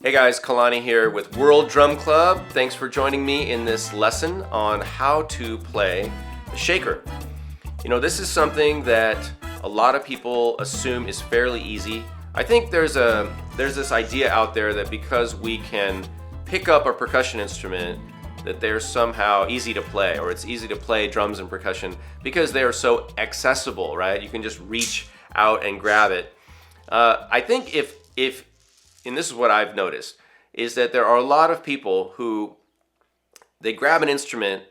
Hey guys, Kalani here with World Drum Club. Thanks for joining me in this lesson on how to play the shaker. You know, this is something that a lot of people assume is fairly easy. I think there's this idea out there that because we can pick up a percussion instrument, that they're somehow easy to play, or it's easy to play drums and percussion because they are so accessible, right? You can just reach out and grab it. I think if and this is what I've noticed, is that there are a lot of people who they grab an instrument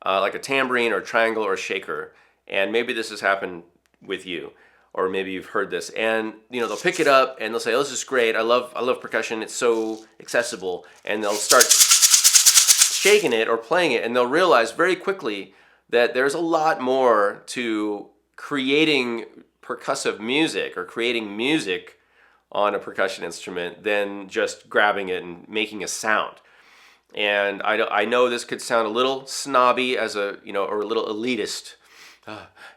like a tambourine or a triangle or a shaker, and maybe this has happened with you, or maybe you've heard this, and you know they'll pick it up and they'll say, "Oh, this is great. I love percussion. It's so accessible," and they'll start shaking it or playing it, and they'll realize very quickly that there's a lot more to creating percussive music or creating music on a percussion instrument than just grabbing it and making a sound. And I know this could sound a little snobby as a, or a little elitist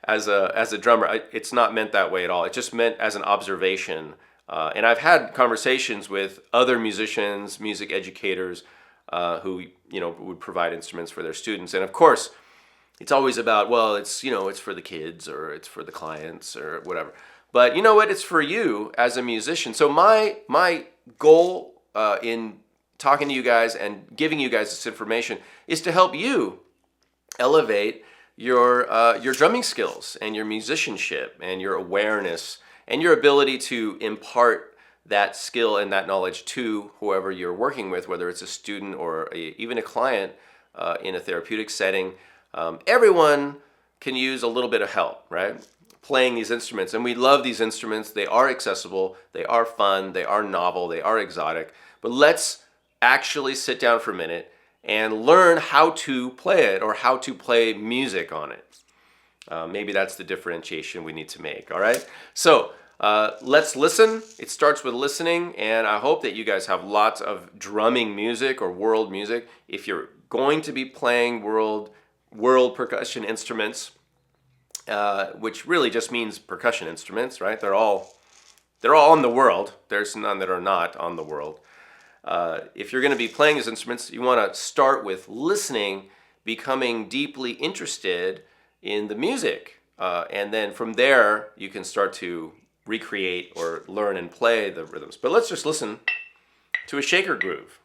as a drummer. It's not meant that way at all. It's just meant as an observation. And I've had conversations with other musicians, music educators, who would provide instruments for their students. And of course, it's always about, well, it's for the kids or it's for the clients or whatever. But you know what? It's for you as a musician. So my goal in talking to you guys and giving you guys this information is to help you elevate your drumming skills and your musicianship and your awareness and your ability to impart that skill and that knowledge to whoever you're working with, whether it's a student or even a client in a therapeutic setting. Everyone can use a little bit of help, right? Playing these instruments, and we love these instruments. They are accessible, they are fun, they are novel, they are exotic. But let's actually sit down for a minute and learn how to play it or how to play music on it. Maybe that's the differentiation we need to make. All right, so let's listen. It starts with listening, and I hope that you guys have lots of drumming music or world music. If you're going to be playing world percussion instruments, which really just means percussion instruments, right? They're all on the world. There's none that are not on the world. If you're going to be playing these instruments, you want to start with listening, becoming deeply interested in the music, and then from there you can start to recreate or learn and play the rhythms. But let's just listen to a shaker groove.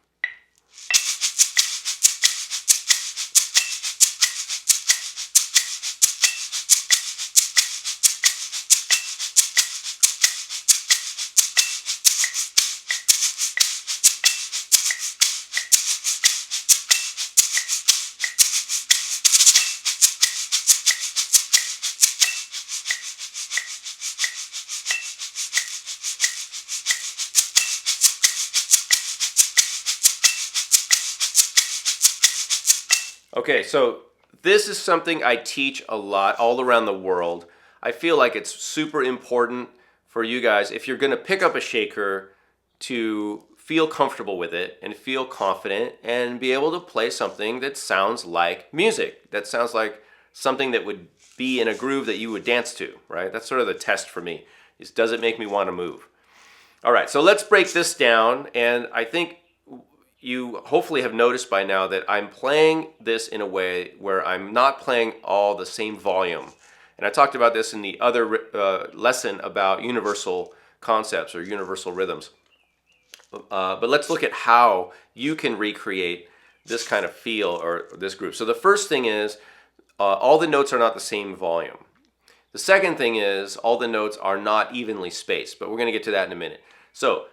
Okay, so this is something I teach a lot all around the world. I feel like it's super important for you guys, if you're going to pick up a shaker, to feel comfortable with it and feel confident and be able to play something that sounds like music, that sounds like something that would be in a groove that you would dance to, right? That's sort of the test for me, is does it make me want to move? All right, so let's break this down, and I think you hopefully have noticed by now that I'm playing this in a way where I'm not playing all the same volume. And I talked about this in the other lesson about universal concepts or universal rhythms. But let's look at how you can recreate this kind of feel or this groove. So the first thing is all the notes are not the same volume. The second thing is all the notes are not evenly spaced, but we're going to get to that in a minute. So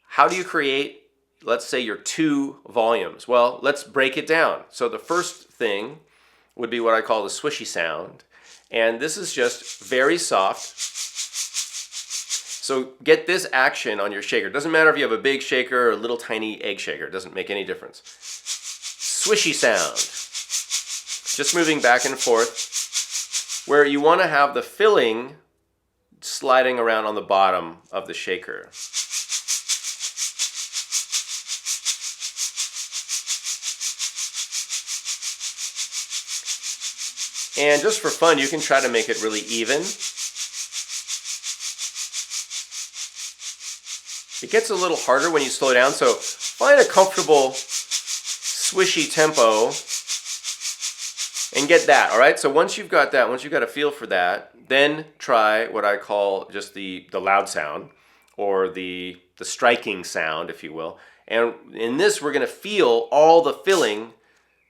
how do you create, let's say, your two volumes? Well, let's break it down. So the first thing would be what I call the swishy sound. And this is just very soft. So get this action on your shaker. It doesn't matter if you have a big shaker or a little tiny egg shaker. It doesn't make any difference. Swishy sound. Just moving back and forth, where you want to have the filling sliding around on the bottom of the shaker. And just for fun, you can try to make it really even. It gets a little harder when you slow down, so find a comfortable swishy tempo and get that, all right? So once you've got that, once you've got a feel for that, then try what I call just the loud sound, or the striking sound, if you will. And in this, we're gonna feel all the filling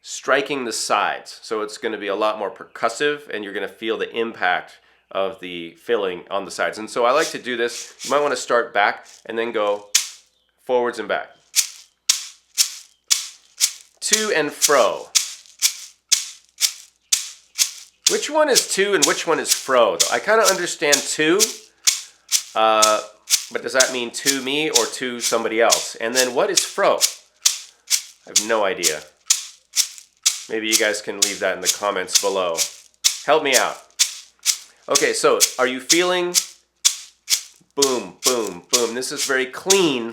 striking the sides. So it's gonna be a lot more percussive, and you're gonna feel the impact of the filling on the sides. And so I like to do this. You might wanna start back and then go forwards and back. To and fro. Which one is to and which one is fro, though? I kind of understand to, but does that mean to me or to somebody else? And then what is fro? I have no idea. Maybe you guys can leave that in the comments below. Help me out. Okay, so are you feeling boom, boom, boom? This is very clean.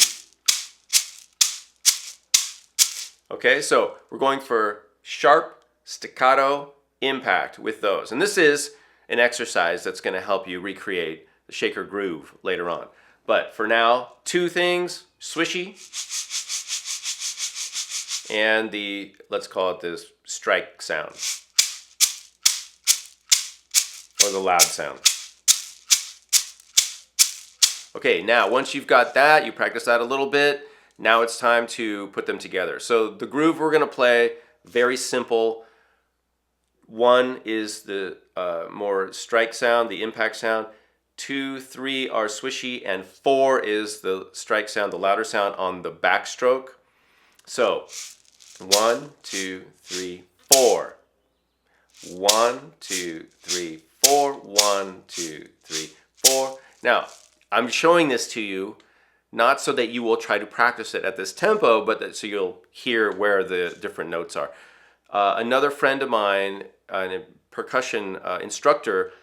Okay, so we're going for sharp, staccato, impact with those. And this is an exercise that's going to help you recreate the shaker groove later on. But for now, two things, swishy and the, let's call it this strike sound, or the loud sound. Okay, now once you've got that, you practice that a little bit, now it's time to put them together. So the groove we're going to play, very simple. One is the more strike sound, the impact sound. 2, 3 are swishy, and 4 is the strike sound, the louder sound on the backstroke. So 1, 2, 3, 4. 1, 2, 3, 4. 1, 2, 3, 4. Now, I'm showing this to you not so that you will try to practice it at this tempo, but so you'll hear where the different notes are. Another friend of mine, a percussion instructor,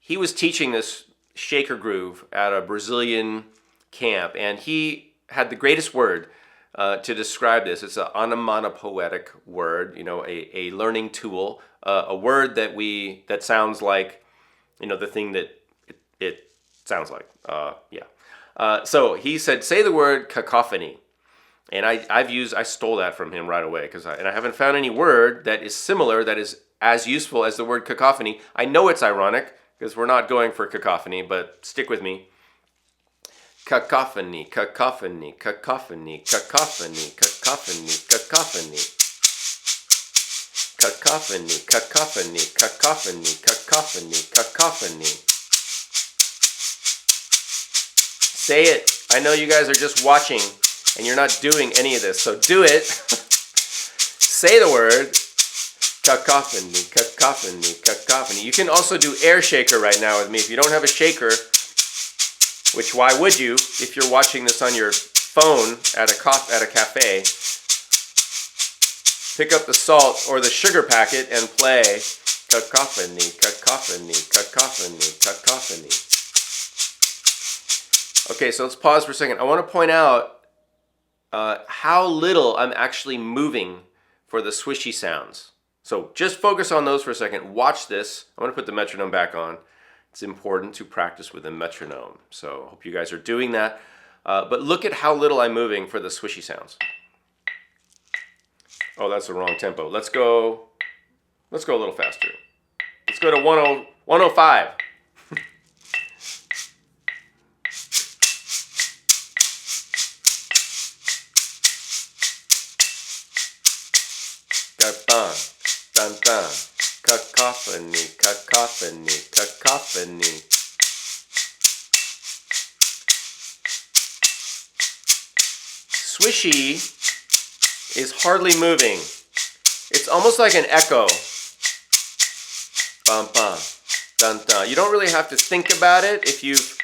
he was teaching this shaker groove at a Brazilian camp, and he had the greatest word to describe this. It's an onomatopoetic word, you know, a learning tool, a word that sounds like, you know, the thing that it sounds like. So he said, say the word cacophony. And I stole that from him right away, and I haven't found any word that is similar, that is as useful as the word cacophony. I know it's ironic because we're not going for cacophony, but stick with me. Cacophony, cacophony, cacophony, cacophony, cacophony, cacophony. Cacophony, cacophony, cacophony, cacophony, cacophony. Say it. I know you guys are just watching and you're not doing any of this, so do it. Say the word. Cacophony, cacophony, cacophony. You can also do air shaker right now with me. If you don't have a shaker, which why would you if you're watching this on your phone at a cafe, pick up the salt or the sugar packet and play cacophony, cacophony, cacophony, cacophony. Okay, so let's pause for a second. I want to point out how little I'm actually moving for the swishy sounds. So just focus on those for a second. Watch this. I'm going to put the metronome back on. It's important to practice with a metronome. So I hope you guys are doing that. But look at how little I'm moving for the swishy sounds. Oh, that's the wrong tempo. Let's go a little faster. Let's go to 105. Dun, dun. Cacophony, cacophony, cacophony. Swishy is hardly moving. It's almost like an echo. Bum, bum, dun, dun. You don't really have to think about it if you've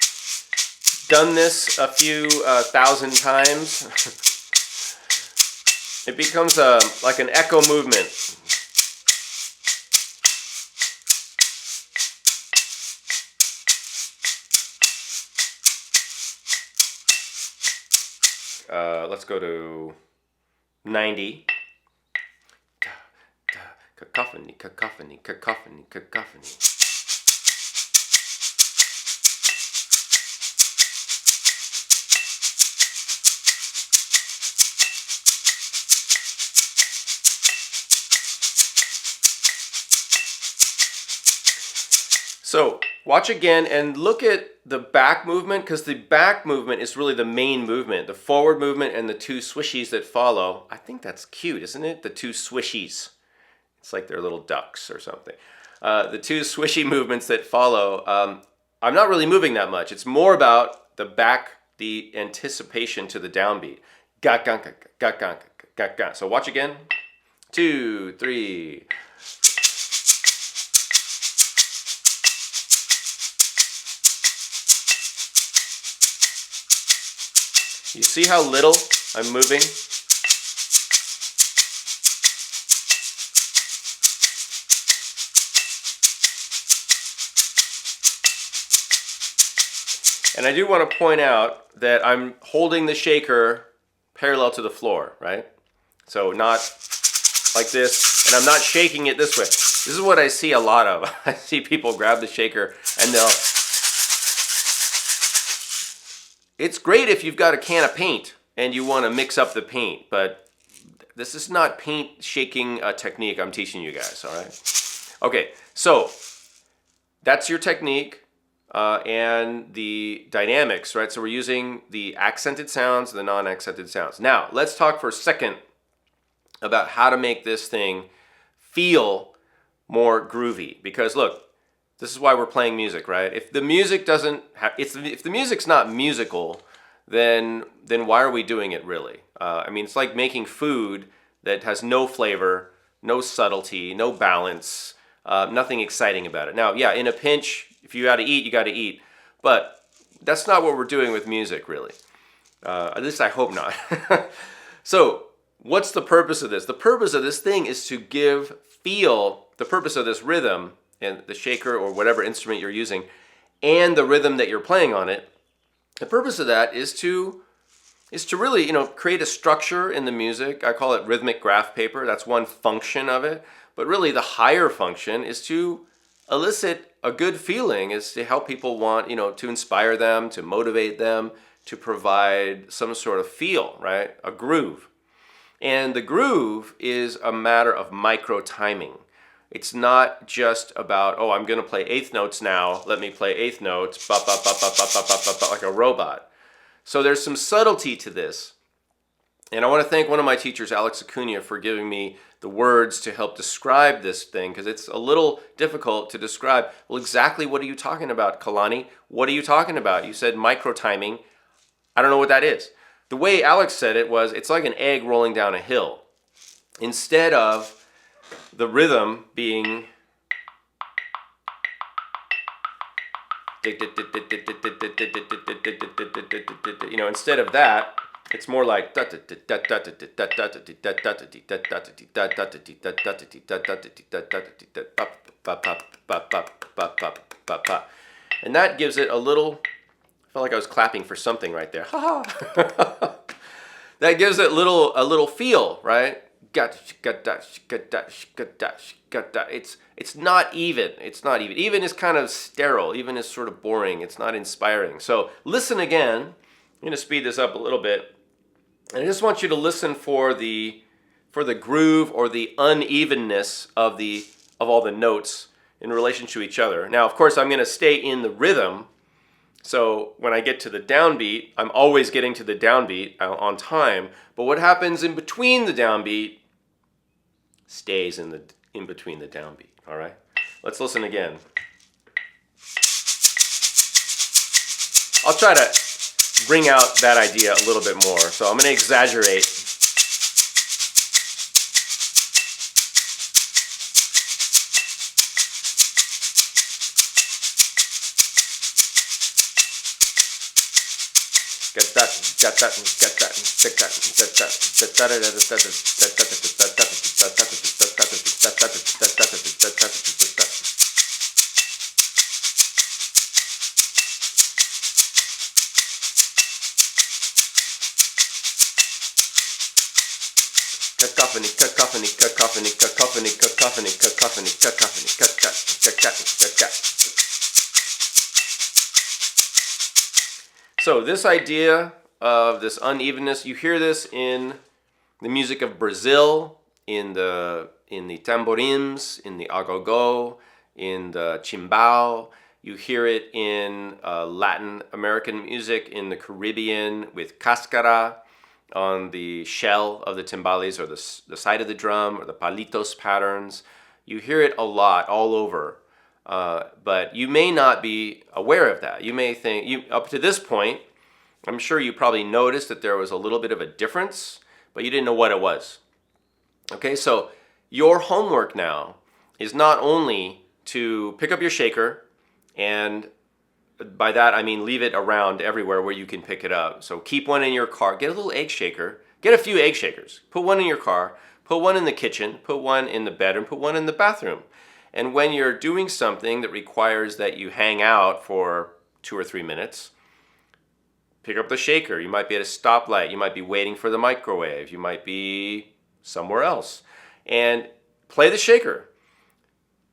done this a few thousand times. It becomes like an echo movement. Let's go to 90. Cacophony, cacophony, cacophony, cacophony. So watch again and look at the back movement, because the back movement is really the main movement. The forward movement and the two swishies that follow. I think that's cute, isn't it? The two swishies. It's like they're little ducks or something. The two swishy movements that follow, I'm not really moving that much. It's more about the back, the anticipation to the downbeat. Ga ga ga ga ga ga ga. So watch again. 2, 3. You see how little I'm moving? And I do want to point out that I'm holding the shaker parallel to the floor, right? So not like this, and I'm not shaking it this way. This is what I see a lot of. I see people grab the shaker and they'll... It's great if you've got a can of paint and you want to mix up the paint, but this is not paint shaking technique I'm teaching you guys, all right? Okay, so that's your technique and the dynamics, right? So we're using the accented sounds and the non-accented sounds. Now, let's talk for a second about how to make this thing feel more groovy. Because look, this is why we're playing music, right? If the music doesn't have, if the music's not musical, then why are we doing it really? I mean, it's like making food that has no flavor, no subtlety, no balance, nothing exciting about it. Now, yeah, in a pinch, if you got to eat, you got to eat. But that's not what we're doing with music, really. At least I hope not. So, what's the purpose of this? The purpose of this thing is to the purpose of this rhythm and the shaker or whatever instrument you're using, and the rhythm that you're playing on it, the purpose of that is to really, create a structure in the music. I call it rhythmic graph paper. That's one function of it. But really the higher function is to elicit a good feeling, is to help people want, to inspire them, to motivate them, to provide some sort of feel, right? A groove. And the groove is a matter of micro timing. It's not just about, oh, I'm going to play eighth notes now. Let me play eighth notes, ba ba ba ba ba ba ba ba, like a robot. So there's some subtlety to this. And I want to thank one of my teachers, Alex Acuna, for giving me the words to help describe this thing, because it's a little difficult to describe. Well, exactly what are you talking about, Kalani? What are you talking about? You said micro timing. I don't know what that is. The way Alex said it was, it's like an egg rolling down a hill. Instead of the rhythm being instead of that, it's more like and that gives it a little, I felt like I was clapping for something right there. That gives it a little feel, right? It's not even. It's not even. Even is kind of sterile. Even is sort of boring. It's not inspiring. So listen again. I'm going to speed this up a little bit. And I just want you to listen for the groove or the unevenness of all the notes in relation to each other. Now, of course, I'm going to stay in the rhythm. So when I get to the downbeat, I'm always getting to the downbeat on time. But what happens in between the downbeat stays in between the downbeat. All right? Let's listen again. I'll try to bring out that idea a little bit more. So I'm going to exaggerate. Get that, get that, get that, get that, get Cacophony, cacophony, cacophony, cacophony, cacophony, cacophony, cacophony, cacophony. So this idea of this unevenness, you hear this in the music of Brazil, in the tamborins, in the agogo, in the chimbal, You hear it in Latin American music, in the Caribbean with cascara on the shell of the timbales or the side of the drum, or the palitos patterns. You hear it a lot all over, but you may not be aware of that. You may think, up to this point, I'm sure you probably noticed that there was a little bit of a difference, but you didn't know what it was. Okay, so your homework now is not only to pick up your shaker, and by that I mean leave it around everywhere where you can pick it up. So keep one in your car, get a little egg shaker, get a few egg shakers, put one in your car, put one in the kitchen, put one in the bedroom, put one in the bathroom. And when you're doing something that requires that you hang out for 2 or 3 minutes, pick up the shaker. You might be at a stoplight, you might be waiting for the microwave, you might be somewhere else, and play the shaker.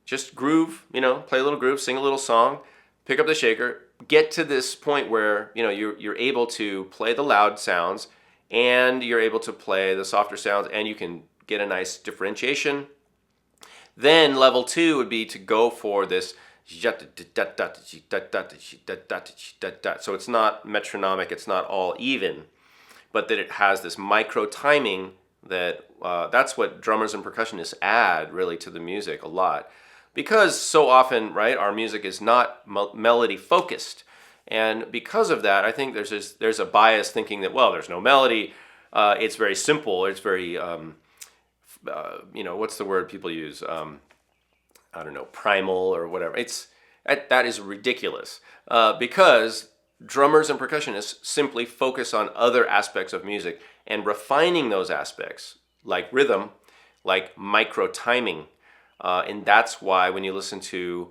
Just groove, play a little groove, sing a little song, pick up the shaker, get to this point where you're able to play the loud sounds and you're able to play the softer sounds, and you can get a nice differentiation. Then level 2 would be to go for this, so it's not metronomic, it's not all even, but that it has this micro timing that's what drummers and percussionists add really to the music a lot. Because so often, right, our music is not melody focused. And because of that, I think there's a bias thinking that, well, there's no melody, it's very simple, it's very, what's the word people use? I don't know, primal or whatever. That is ridiculous, because drummers and percussionists simply focus on other aspects of music and refining those aspects, like rhythm, like micro timing. And that's why when you listen to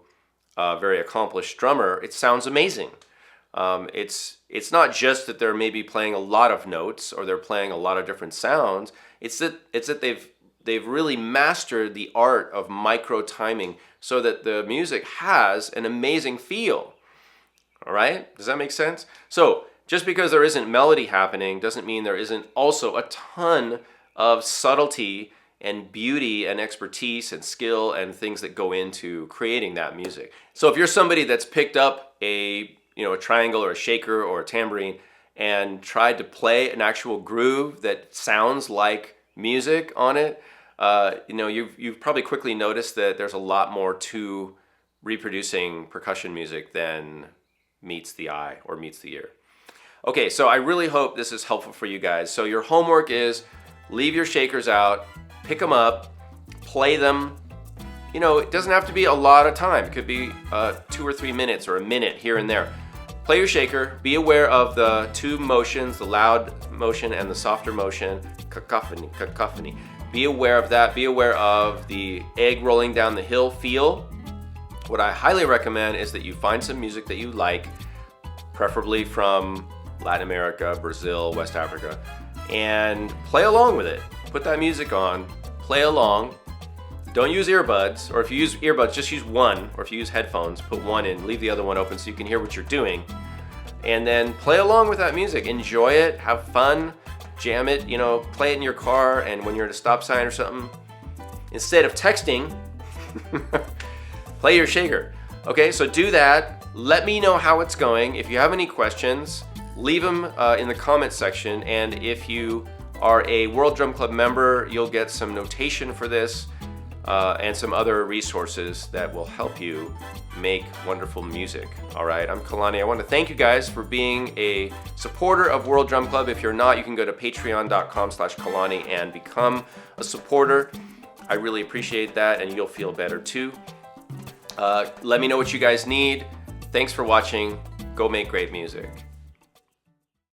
a very accomplished drummer, it sounds amazing. It's not just that they're maybe playing a lot of notes or they're playing a lot of different sounds. It's that they've really mastered the art of micro timing so that the music has an amazing feel. All right? Does that make sense? So just because there isn't melody happening doesn't mean there isn't also a ton of subtlety and beauty and expertise and skill and things that go into creating that music. So if you're somebody that's picked up a triangle or a shaker or a tambourine and tried to play an actual groove that sounds like music on it, you've probably quickly noticed that there's a lot more to reproducing percussion music than meets the eye or meets the ear. Okay, so I really hope this is helpful for you guys. So your homework is leave your shakers out, pick them up, play them. It doesn't have to be a lot of time. It could be 2 or 3 minutes or a minute here and there. Play your shaker. Be aware of the 2 motions, the loud motion and the softer motion. Cacophony. Be aware of that. Be aware of the egg rolling down the hill feel. What I highly recommend is that you find some music that you like, preferably from Latin America, Brazil, West Africa, and play along with it. Put that music on, play along. Don't use earbuds, or if you use earbuds, just use one, or if you use headphones, put one in, leave the other one open so you can hear what you're doing. And then play along with that music. Enjoy it, have fun, jam it, play it in your car, and when you're at a stop sign or something, instead of texting, play your shaker. Okay, so do that. Let me know how it's going. If you have any questions, leave them in the comment section. And if you are a World Drum Club member, you'll get some notation for this and some other resources that will help you make wonderful music. All right, I'm Kalani. I want to thank you guys for being a supporter of World Drum Club. If you're not, you can go to patreon.com/Kalani and become a supporter. I really appreciate that, and you'll feel better too. Let me know what you guys need. Thanks for watching. Go make great music.